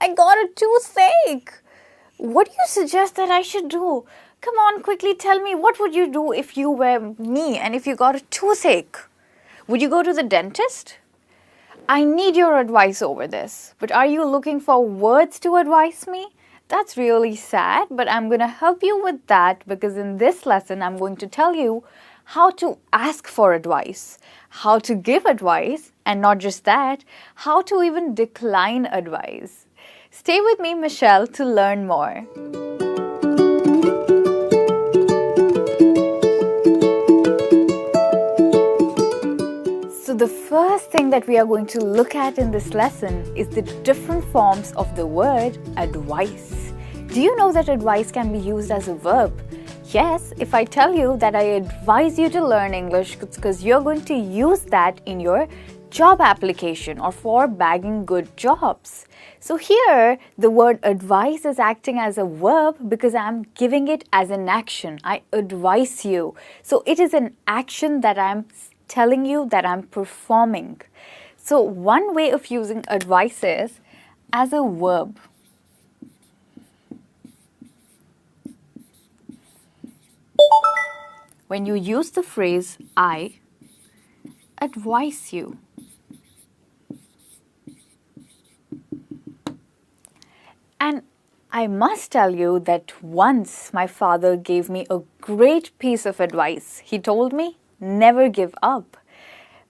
I got a toothache. What do you suggest that I should do? Come on, quickly tell me, what would you do if you were me and if you got a toothache? Would you go to the dentist? I need your advice over this. But are you looking for words to advise me? That's really sad, but I'm going to help you with that because in this lesson, I'm going to tell you how to ask for advice, how to give advice, and not just that, how to even decline advice. Stay with me, Michelle, to learn more. So the first thing that we are going to look at in this lesson is the different forms of the word advice. Do you know that advice can be used as a verb? Yes, if I tell you that I advise you to learn English, it's because you're going to use that in your job application or for bagging good jobs. So here, the word advice is acting as a verb because I'm giving it as an action. I advise you. So it is an action that I'm telling you that I'm performing. So one way of using advice is as a verb. When you use the phrase I advise you. And I must tell you that once my father gave me a great piece of advice. He told me, never give up.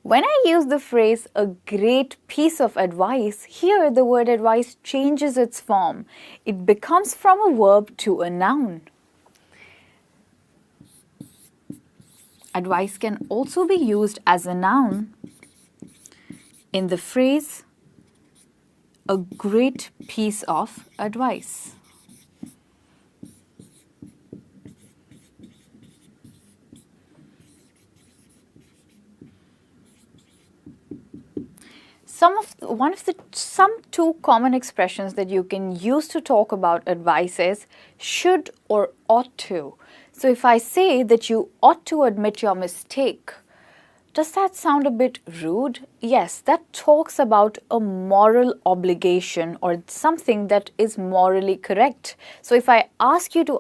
When I use the phrase a great piece of advice, here the word advice changes its form. It becomes from a verb to a noun. Advice can also be used as a noun in the phrase a great piece of advice. Some two common expressions that you can use to talk about advice is should or ought to. So if I say that you ought to admit your mistake, does that sound a bit rude? Yes, that talks about a moral obligation or something that is morally correct. So if I ask you to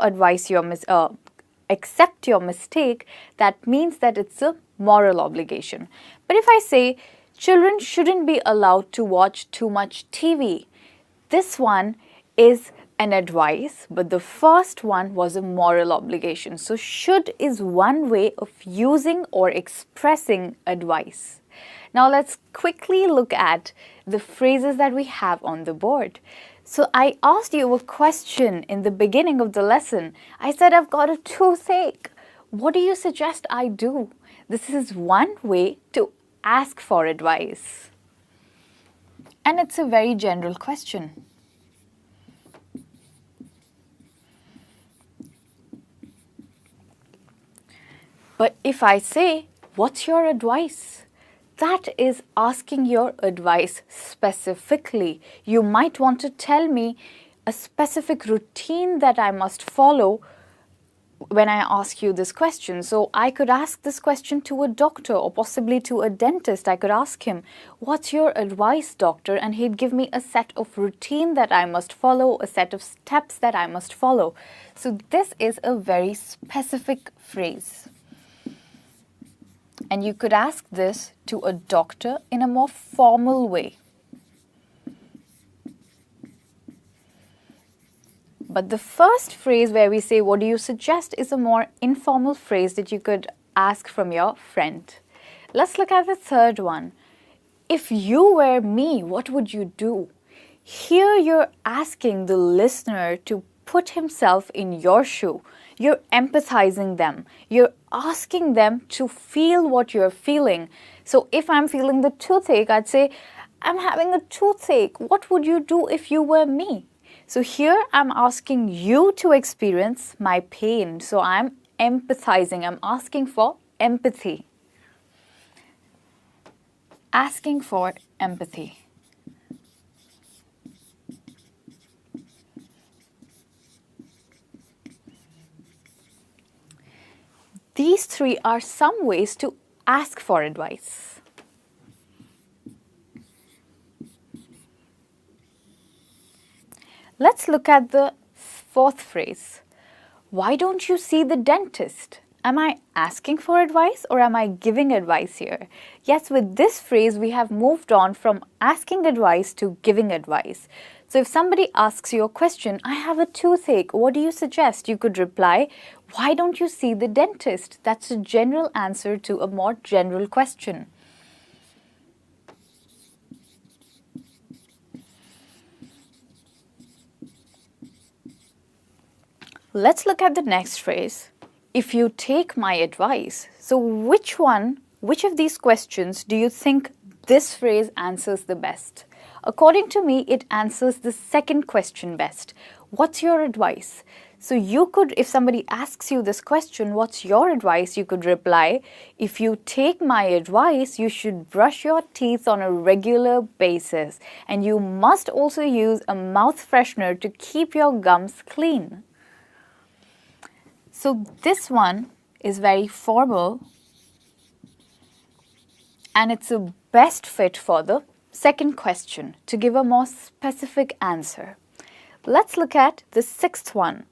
accept your mistake, that means that it's a moral obligation. But if I say children shouldn't be allowed to watch too much TV, this one is an advice, but the first one was a moral obligation. So should is one way of using or expressing advice. Now let's quickly look at the phrases that we have on the board. So I asked you a question in the beginning of the lesson. I said I've got a toothache. What do you suggest I do? This is one way to ask for advice. And it's a very general question. But if I say, what's your advice? That is asking your advice specifically. You might want to tell me a specific routine that I must follow when I ask you this question. So I could ask this question to a doctor or possibly to a dentist. I could ask him, what's your advice, doctor? And he'd give me a set of routine that I must follow, a set of steps that I must follow. So this is a very specific phrase. And you could ask this to a doctor in a more formal way. But the first phrase where we say, what do you suggest, is a more informal phrase that you could ask from your friend. Let's look at the third one. If you were me, what would you do? Here you're asking the listener to put himself in your shoe. You're empathizing them. You're asking them to feel what you're feeling. So if I'm feeling the toothache, I'd say, I'm having a toothache. What would you do if you were me? So here I'm asking you to experience my pain. So I'm empathizing. I'm asking for empathy. Asking for empathy. These three are some ways to ask for advice. Let's look at the fourth phrase. Why don't you see the dentist? Am I asking for advice or am I giving advice here? Yes, with this phrase, we have moved on from asking advice to giving advice. So if somebody asks you a question, I have a toothache, what do you suggest? You could reply, why don't you see the dentist? That's a general answer to a more general question. Let's look at the next phrase. If you take my advice. So which of these questions do you think this phrase answers the best? According to me, it answers the second question best. What's your advice? So you could, if somebody asks you this question, what's your advice? You could reply, if you take my advice, you should brush your teeth on a regular basis. And you must also use a mouth freshener to keep your gums clean. So this one is very formal and it's a best fit for the second question to give a more specific answer. Let's look at the sixth one.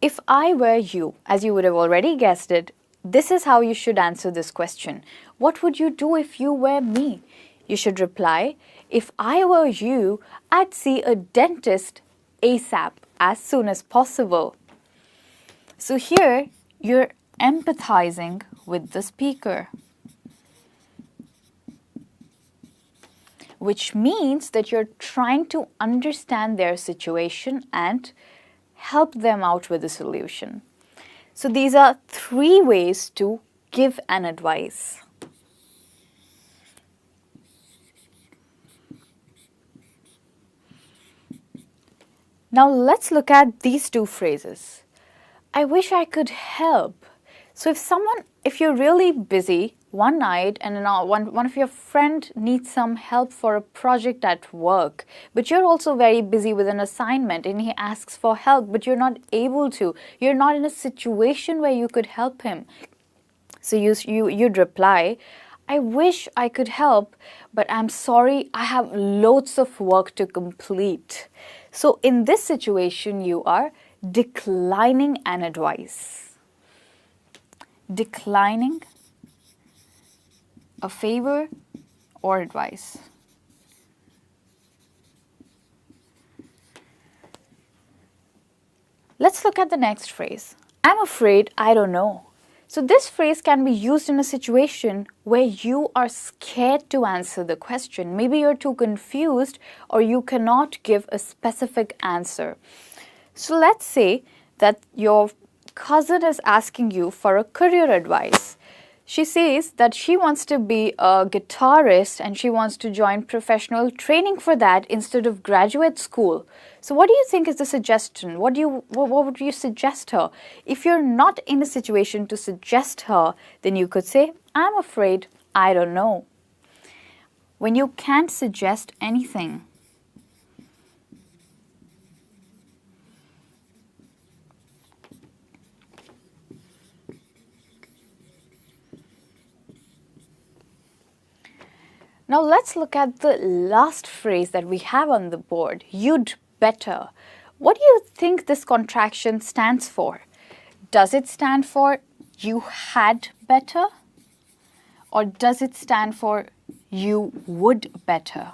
If I were you, as you would have already guessed it, this is how you should answer this question. What would you do if you were me? You should reply, if I were you, I'd see a dentist ASAP, as soon as possible. So here, you're empathizing with the speaker, which means that you're trying to understand their situation and help them out with a solution. So these are 3 ways to give an advice. Now let's look at these 2 phrases. I wish I could help. So if you're really busy one night and one of your friend needs some help for a project at work, but you're also very busy with an assignment and he asks for help, but you're not able to, you're not in a situation where you could help him. So you'd reply, I wish I could help, but I'm sorry, I have loads of work to complete. So in this situation, you are declining an advice. Declining a favor or advice. Let's look at the next phrase. I'm afraid I don't know. So this phrase can be used in a situation where you are scared to answer the question. Maybe you're too confused or you cannot give a specific answer. So let's say that your cousin is asking you for a career advice. She says that she wants to be a guitarist and she wants to join professional training for that instead of graduate school. So what do you think is the suggestion? What would you suggest her? If you're not in a situation to suggest her, then you could say, I'm afraid I don't know. When you can't suggest anything, now let's look at the last phrase that we have on the board, you'd better. What do you think this contraction stands for? Does it stand for you had better? Or does it stand for you would better?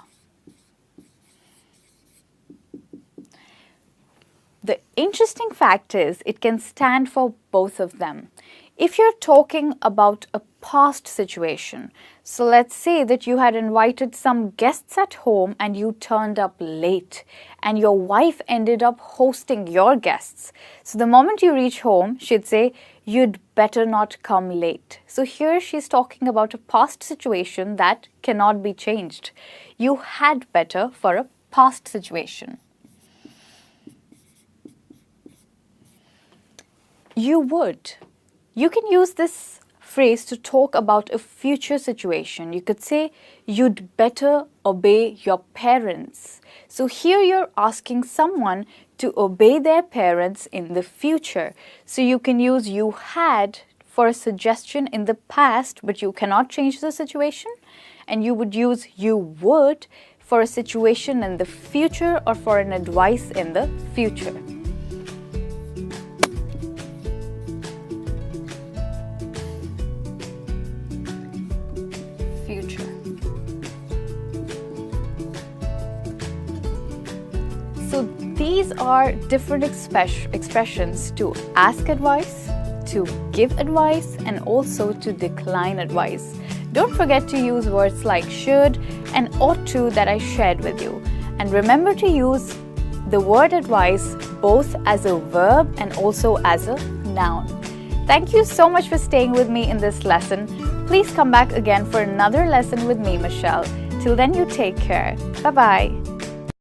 The interesting fact is it can stand for both of them. If you're talking about a past situation, so let's say that you had invited some guests at home and you turned up late and your wife ended up hosting your guests. So the moment you reach home, she'd say, you'd better not come late. So here she's talking about a past situation that cannot be changed. You had better for a past situation. You would. You can use this phrase to talk about a future situation. You could say, you'd better obey your parents. So here you're asking someone to obey their parents in the future. So you can use you had for a suggestion in the past, but you cannot change the situation. And you would use you would for a situation in the future or for an advice in the future. Future. So these are different expressions to ask advice, to give advice, and also to decline advice. Don't forget to use words like should and ought to that I shared with you. And remember to use the word advice both as a verb and also as a noun. Thank you so much for staying with me in this lesson. Please come back again for another lesson with me, Michelle. Till then, you take care. Bye-bye.